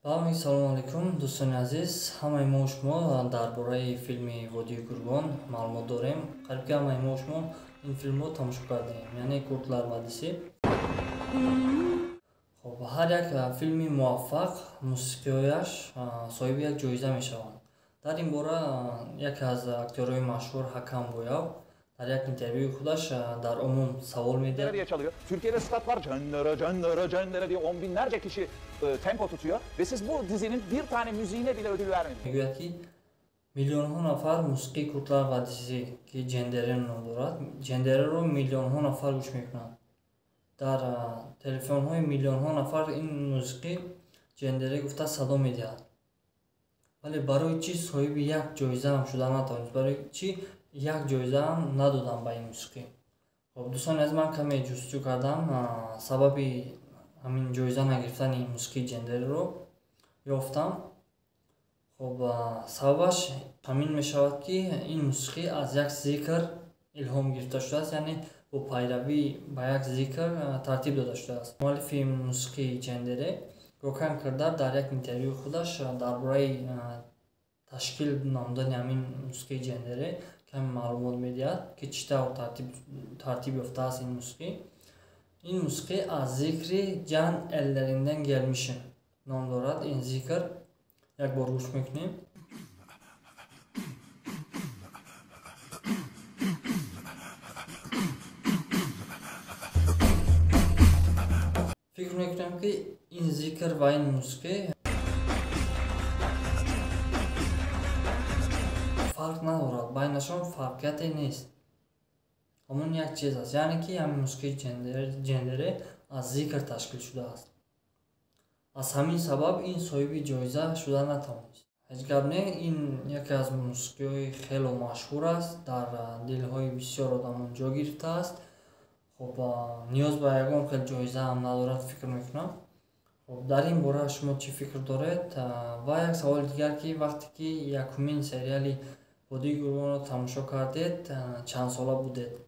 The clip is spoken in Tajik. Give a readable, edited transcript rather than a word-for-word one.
Салом алейкум, дӯстони азиз. Ҳамаи мо шумо дар бораи филми Водии Гургон маълумот дорем. Қариб ҳамаи мо шумо ин филмро тамошо кардем, яъне Куртлар Вадиси. Хоб ҳар як филми муваффақ мусиқиҳояш соҳиби як ҷоиза мешаванд. Дар ин бора яке аз актёрҳои машҳур Ҳакам Бояв در یک اینترویوی خودش در عموم سوال میده. diye çalıyor. Türkiye'de stat var. Cendere diye 10 binlerce kişi tempo tutuyor ve siz bu dizinin bir tane müziğine bile ödül vermediniz. میگوید که میلیون‌ها نفر موسیقی کورتلار وادیسی که جندره نام دارد، جندره رو میلیون‌ها نفر گوش میکنند. در تلفن‌های میلیون‌ها نفر این موسیقی جندره گفته صدا میدهد. ولی برای چی صاحب یک جایزه هم شده نتوانست؟ برای چی یک جایزه هم ندادم به این موسیقی؟ خب دوستان از من کمی جستجو کردم سببی همین جایزه نگرفتن این موسیقی جندره رو یافتم. خب سببش همین می شود که این موسیقی از یک ذکر الهام گرفته شده است، یعنی با پیروی به یک ذکر ترتیب داده شده است. مؤلف موسیقی جندره روکن کردار در یک اینترویو خودش درباره تشکیل نامدادن همین موسیقی جندره کمی معلومات میدهد که چطور ترتیب یافته است این موسیقی. این موسیقی از ذکر جان ellerinden gelmişim نام دارد. این ذکر یک بار گوش میکنیم. فکر میکنم که این ذکر و این موسیقی فرق ندارد، بینشان فرقیتی نیست، همون یک چیز است، یعنی که همین موسیقی جندره از ذکر تشکیل شده است. از همین سبب این صاحب جایزه شده نتوانست. هیچ گپ نه، این یکی از موسیقی‌های خیلی مشهور است، در دل‌های بسیار آدمان جا گرفته است. خب نیاز به یگان خیلی جایزه هم ندارد فکر میکنم. خب در این باره شما چی فکر دارید؟ و یک سوال دیگر که وقتی که یکمین سریالی ودی گورگون رو تماشا کردید چند ساله بودید؟